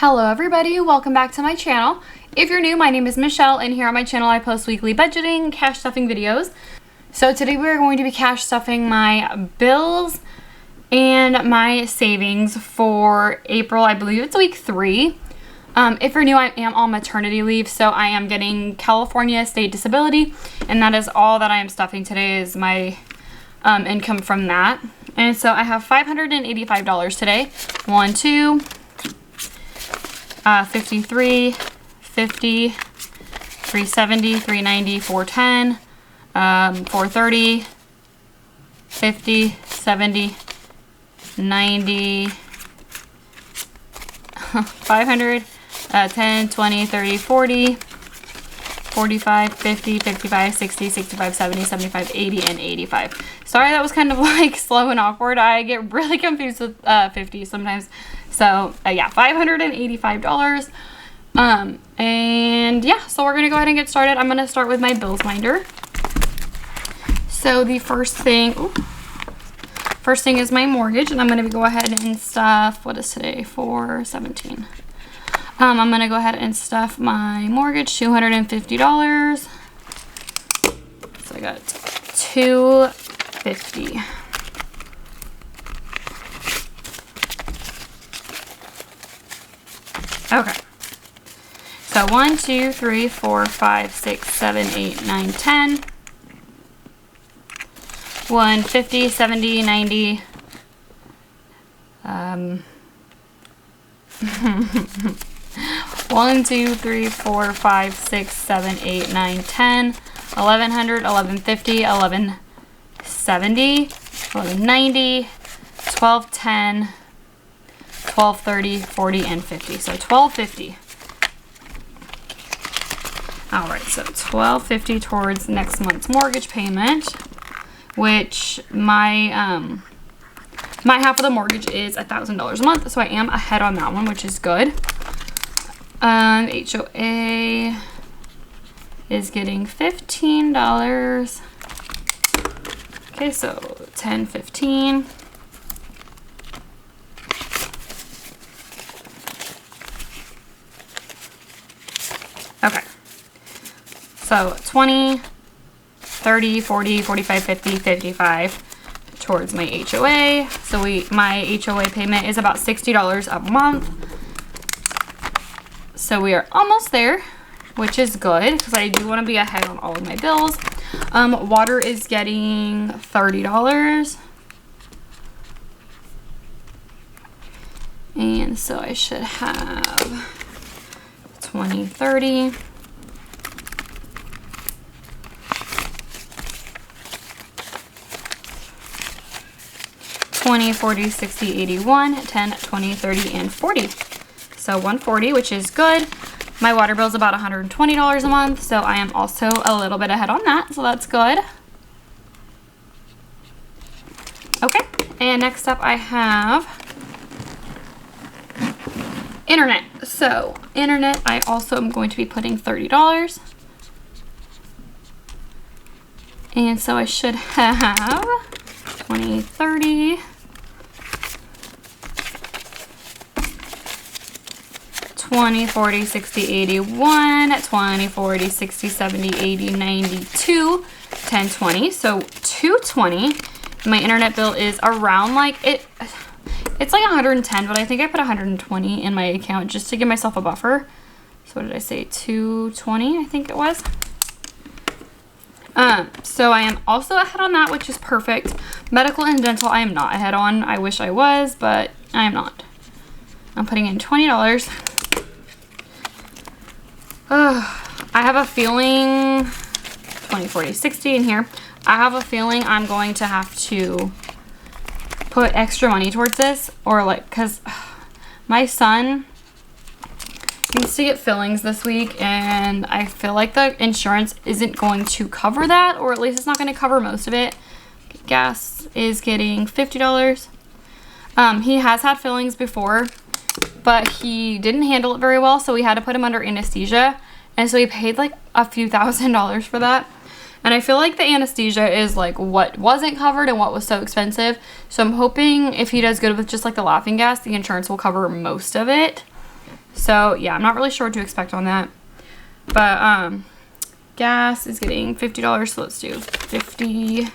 Hello everybody, welcome back to my channel. If you're new, my name is Michelle, and here on my channel I post weekly budgeting, cash stuffing videos. So today we're going to be cash stuffing my bills and my savings for April. I believe it's week 3. If you're new, I am on maternity leave, so I am getting California state disability, and that is all that I am stuffing today is my income from that. And so I have $585 today. 1, 2, 53, 50, 370, 390, 410, 430, 50, 70, 90, 500, 10, 20, 30, 40, 45, 50, 55, 60, 65, 70, 75, 80, and 85. Sorry, that was kind of like slow and awkward. I get really confused with 50 sometimes. So yeah, $585. And yeah, so we're gonna go ahead and get started. I'm gonna start with my bills binder. So the first thing is my mortgage, and I'm gonna go ahead and stuff, what is today, 4/17. I'm gonna go ahead and stuff my mortgage, $250. So I got $250. Okay. So 1, 2, 3, 4, 5, 6, 7, 8, 9, 10. 150, 70, 90. 1, 2, 3, 4, 5, 6, 7, 8, 9, 10. 1100, 1150, 1170, 1190, 1210, 1230, 40, and 50. So 1250. All right, so 1250 towards next month's mortgage payment, which my half of the mortgage is $1,000 a month, so I am ahead on that one, which is good. HOA is getting $15. Okay, so 10, 15. Okay. So 20, 30, 40, 45, 50, 55 towards my HOA. So my HOA payment is about $60 a month. So we are almost there, which is good because I do want to be ahead on all of my bills. Water is getting $30. And so I should have 20, 30. 20, 40, 60, 81, 10, 20, 30, and 40. So 140, which is good. My water bill is about $120 a month, so I am also a little bit ahead on that, so that's good. Okay, and next up I have internet. So internet, I also am going to be putting $30. And so I should have 20, 30, 20, 40, 60, 81, 20, 40, 60, 70, 80, 92, 10, 20. So 220. My internet bill is around like it's like 110, but I think I put 120 in my account just to give myself a buffer. So what did I say? 220, I think it was. So I am also ahead on that, which is perfect. Medical and dental I am not ahead on. I wish I was, but I am not. I'm putting in $20. I have a feeling 20, 40, 60 in here. I have a feeling I'm going to have to put extra money towards this, or like, because my son needs to get fillings this week, and I feel like the insurance isn't going to cover that, or at least it's not going to cover most of it. Gas is getting $50. He has had fillings before, but he didn't handle it very well, so we had to put him under anesthesia, and so he paid like a few $1,000s for that. And I feel like the anesthesia is like what wasn't covered and what was so expensive. So I'm hoping if he does good with just like the laughing gas, the insurance will cover most of it. So yeah, I'm not really sure what to expect on that. But gas is getting $50, so let's do 50.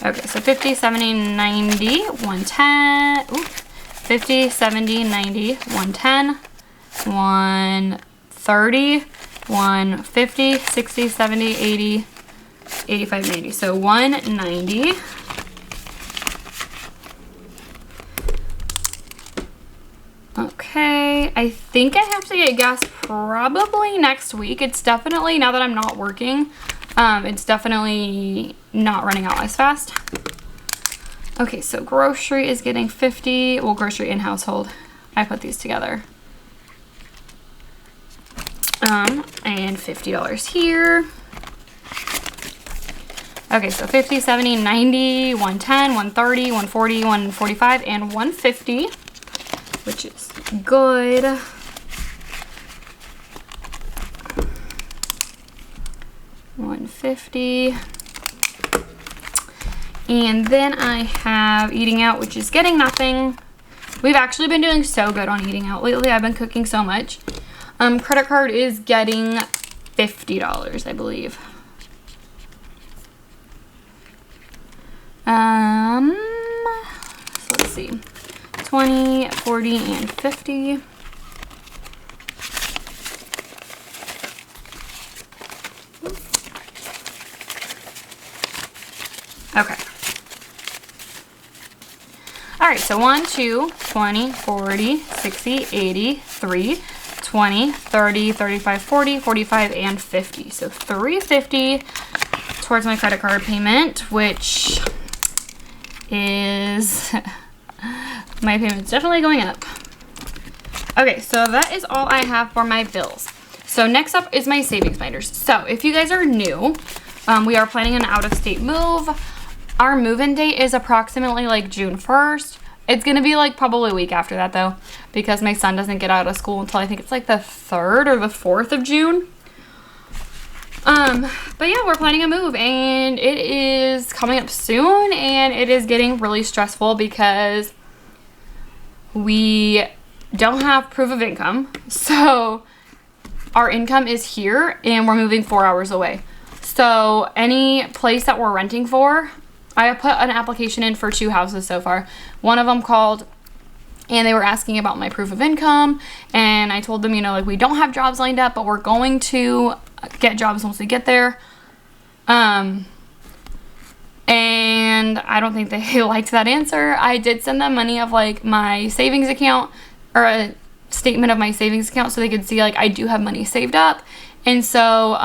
Okay, so 50, 70, 90, 110. Ooh, 50, 70, 90, 110, 130, 150, 60, 70, 80, 85, 90. So 190. Okay, I think I have to get gas probably next week. It's definitely, now that I'm not working, it's definitely not running out as fast. Okay, so grocery is getting 50. Well, grocery and household. I put these together. And $50 here. Okay, so 50, 70, 90, 110, 130, 140, 145, and 150, which is good. $150. And then I have eating out, which is getting nothing. We've actually been doing so good on eating out lately. I've been cooking so much. Credit card is getting $50, I believe. So let's see. 20, 40, and 50. Okay. All right, so 1, 2, 20, 40, 60, 80, 3, 20, 30, 35, 40, 45, and 50. So $350 towards my credit card payment, which is, my payment's definitely going up. Okay, so that is all I have for my bills. So next up is my savings binders. So if you guys are new, we are planning an out-of-state move. Our move-in date is approximately like June 1st. It's gonna be like probably a week after that though, because my son doesn't get out of school until I think it's like the 3rd or the 4th of June. But yeah, we're planning a move and it is coming up soon and it is getting really stressful because we don't have proof of income. So our income is here and we're moving 4 hours away. So any place that we're renting for, I have put an application in for 2 houses so far. One of them called and they were asking about my proof of income. And I told them, you know, like we don't have jobs lined up, but we're going to get jobs once we get there. And I don't think they liked that answer. I did send them money of like my savings account or a statement of my savings account so they could see like I do have money saved up. And so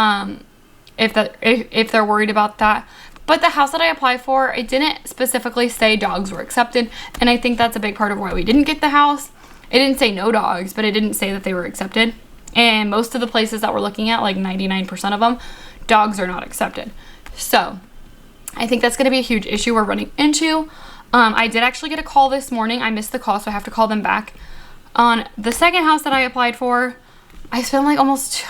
if they're worried about that. But the house that I applied for, it didn't specifically say dogs were accepted. And I think that's a big part of why we didn't get the house. It didn't say no dogs, but it didn't say that they were accepted. And most of the places that we're looking at, like 99% of them, dogs are not accepted. So I think that's going to be a huge issue we're running into. I did actually get a call this morning. I missed the call, so I have to call them back. On the second house that I applied for, I spent like almost...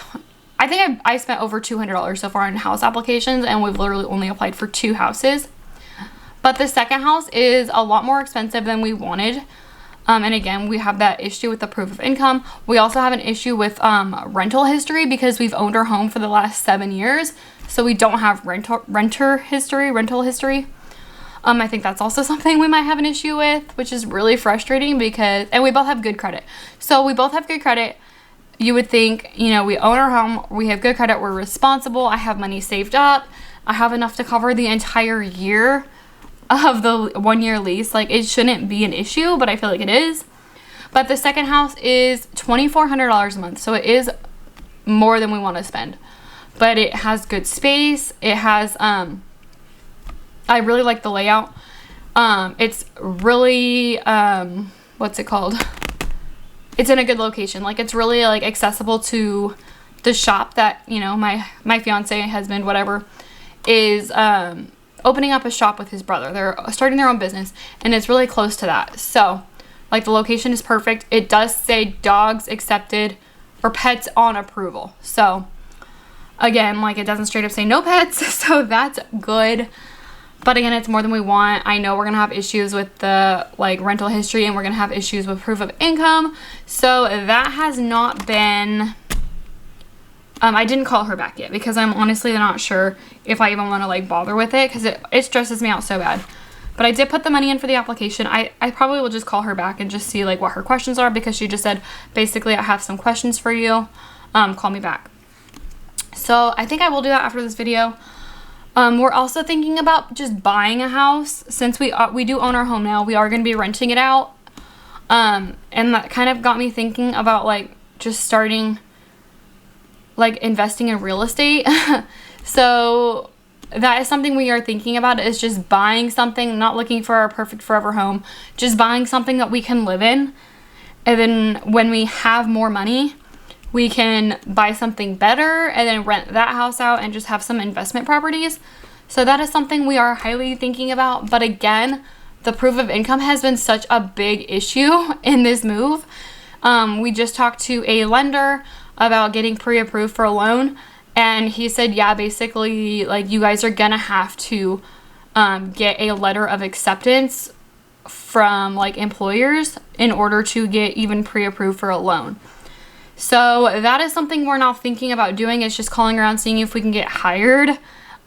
I think I spent over $200 so far on house applications and we've literally only applied for 2 houses. But the second house is a lot more expensive than we wanted. And again, we have that issue with the proof of income. We also have an issue with rental history because we've owned our home for the last 7 years. So we don't have rental history. I think that's also something we might have an issue with, which is really frustrating because, and we both have good credit. So we both have good credit. You would think, you know, we own our home, we have good credit, we're responsible, I have money saved up, I have enough to cover the entire year of the 1-year lease. Like, it shouldn't be an issue, but I feel like it is. But the second house is $2,400 a month, so it is more than we want to spend. But it has good space, it has, I really like the layout. It's really, what's it called? It's in a good location. Like, it's really like accessible to the shop that, you know, my fiance, husband, whatever, is opening up a shop with his brother. They're starting their own business and it's really close to that. So like the location is perfect. It does say dogs accepted or pets on approval. So again, like it doesn't straight up say no pets. So that's good. But again, it's more than we want. I know we're gonna have issues with the like rental history, and we're gonna have issues with proof of income. So that has not been, I didn't call her back yet because I'm honestly not sure if I even want to like bother with it, because it stresses me out so bad. But I did put the money in for the application. I probably will just call her back and just see like what her questions are, because she just said basically, I have some questions for you, call me back. So I think I will do that after this video. We're also thinking about just buying a house. Since we do own our home now, we are going to be renting it out. And that kind of got me thinking about like just starting like investing in real estate. So that is something we are thinking about, is just buying something, not looking for our perfect forever home, just buying something that we can live in. And then when we have more money, we can buy something better and then rent that house out and just have some investment properties. So that is something we are highly thinking about. But again, the proof of income has been such a big issue in this move. We just talked to a lender about getting pre-approved for a loan. And he said, yeah, basically, like, you guys are gonna have to get a letter of acceptance from like employers in order to get even pre-approved for a loan. So that is something we're now thinking about doing, is just calling around, seeing if we can get hired,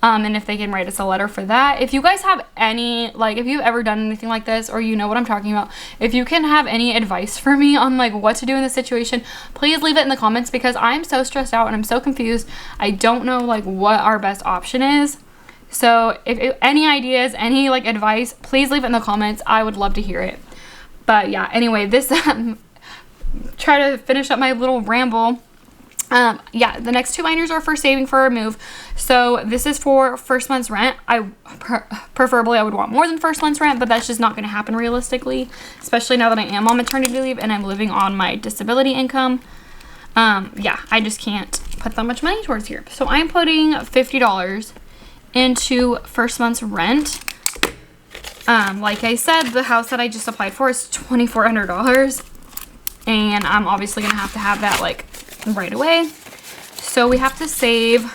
and if they can write us a letter for that. If you guys have any, like, if you've ever done anything like this, or you know what I'm talking about, if you can have any advice for me on like what to do in this situation, please leave it in the comments, because I'm so stressed out and I'm so confused. I don't know like what our best option is. So if any ideas, any like advice, please leave it in the comments. I would love to hear it. But yeah, anyway, this try to finish up my little ramble. Yeah, the next two liners are for saving for a move. So this is for first month's rent. Preferably I would want more than first month's rent, but that's just not going to happen realistically, especially now that I am on maternity leave and I'm living on my disability income. Yeah, I just can't put that much money towards here. So I'm putting $50 into first month's rent. Like I said, the house that I just applied for is $2,400. And I'm obviously going to have that like right away. So we have to save,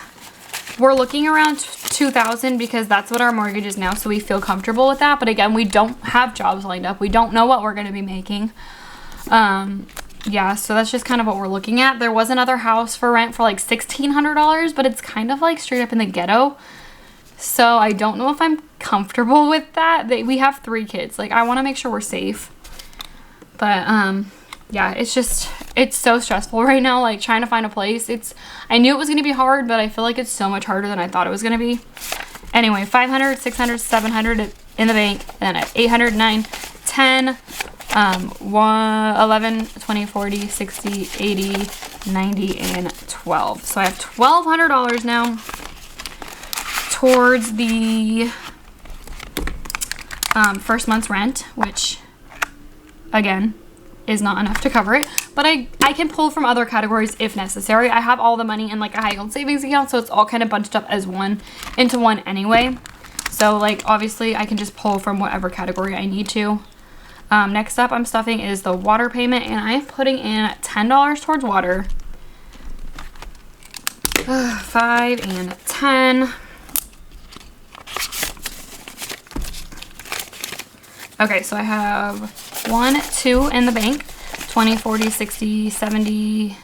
we're looking around $2,000 because that's what our mortgage is now. So we feel comfortable with that. But again, we don't have jobs lined up. We don't know what we're going to be making. Yeah, so that's just kind of what we're looking at. There was another house for rent for like $1,600, but it's kind of like straight up in the ghetto. So I don't know if I'm comfortable with that. We have 3 kids. Like, I want to make sure we're safe. But, yeah, it's so stressful right now, like trying to find a place. I knew it was going to be hard, but I feel like it's so much harder than I thought it was going to be. Anyway, 500, 600, 700 in the bank, and then at 800, 9, 10, 11, 20, 40, 60, 80, 90, and 12. So I have $1,200 now towards the first month's rent, which again is not enough to cover it, but I can pull from other categories if necessary. I have all the money in like a high yield savings account, so it's all kind of bunched up as into one anyway. So like obviously I can just pull from whatever category I need to. Next up I'm stuffing is the water payment, and I'm putting in $10 towards water. 5 and 10. Okay, so I have 1, 2 in the bank, 20, 40, 60, 70,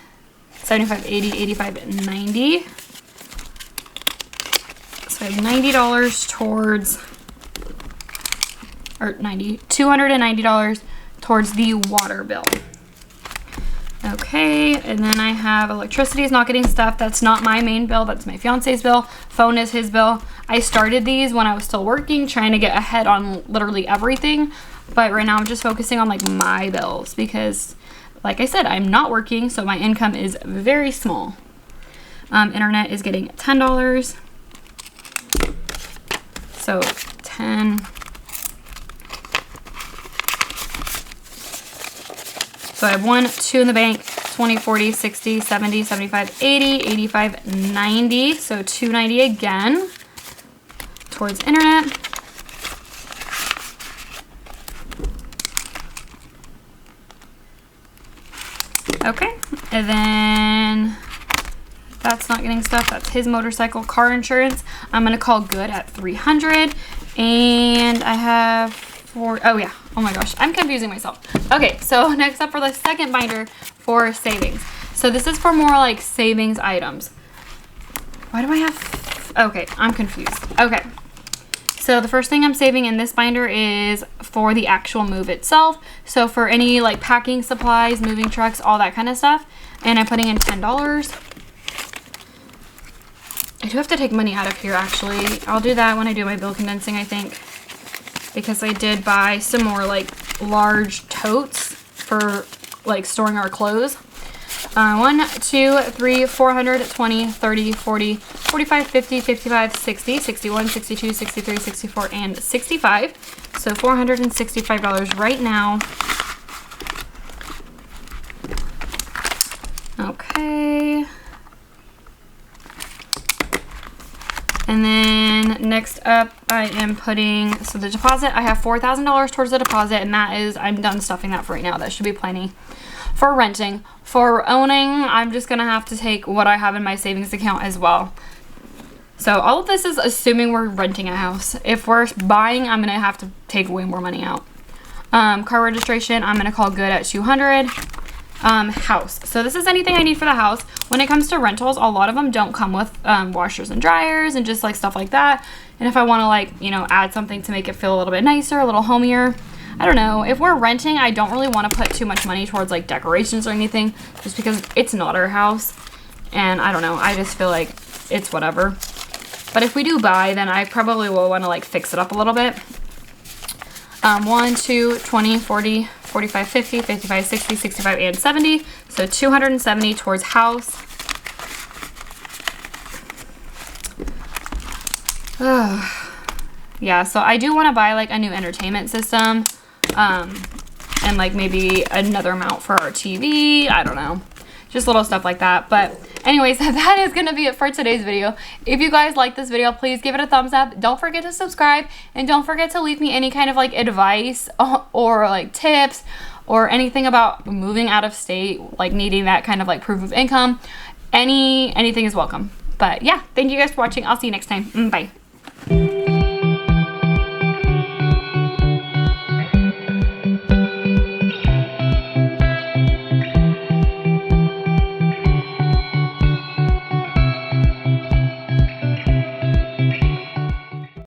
75, 80, 85, 90. So I have $90 towards, or $290 towards the water bill. Okay, and then I have electricity is not getting stuff. That's not my main bill. That's my fiance's bill. Phone is his bill. I started these when I was still working, trying to get ahead on literally everything. But right now I'm just focusing on like my bills because, like I said, I'm not working, so my income is very small. Internet is getting $10. So 10. So I have 1, 2 in the bank, 20, 40, 60, 70, 75, 80, 85, 90. So $290 again towards internet. Okay, and then that's not getting stuff. That's his motorcycle. Car insurance, I'm gonna call good at $300. And I have oh yeah, oh my gosh, I'm confusing myself. Okay, so next up for the second binder for savings. So this is for more like savings items. Why do I have, okay, I'm confused. Okay, so the first thing I'm saving in this binder is for the actual move itself. So for any like packing supplies, moving trucks, all that kind of stuff. And I'm putting in $10. I do have to take money out of here actually. I'll do that when I do my bill condensing, I think. Because I did buy some more like large totes for like storing our clothes. 1, 2, 3, 400, 20, 30, 40, 45, 50, 55, 60, 61, 62, 63, 64, and 65. So $465 right now. Okay. And then next up, I am putting, so the deposit, I have $4,000 towards the deposit, and that is, I'm done stuffing that for right now. That should be plenty. For renting, for owning, I'm just gonna have to take what I have in my savings account as well. So all of this is assuming we're renting a house. If we're buying, I'm gonna have to take way more money out. Car registration, I'm gonna call good at 200. House. So this is anything I need for the house. When it comes to rentals, a lot of them don't come with washers and dryers and just like stuff like that. And if I want to like, you know, add something to make it feel a little bit nicer, a little homier, I don't know. If we're renting, I don't really want to put too much money towards like decorations or anything, just because it's not our house. And I don't know, I just feel like it's whatever. But if we do buy, then I probably will want to like fix it up a little bit. 1, 2, 20, 40, 45, 50, 55, 60, 65, and 70. So 270 towards house. Yeah, so I do want to buy like a new entertainment system. And like maybe another mount for our TV. I don't know. Just little stuff like that. But anyways, that is going to be it for today's video. If you guys like this video, please give it a thumbs up. Don't forget to subscribe. And don't forget to leave me any kind of like advice or like tips or anything about moving out of state, like needing that kind of like proof of income. Anything is welcome. But yeah, thank you guys for watching. I'll see you next time. Bye.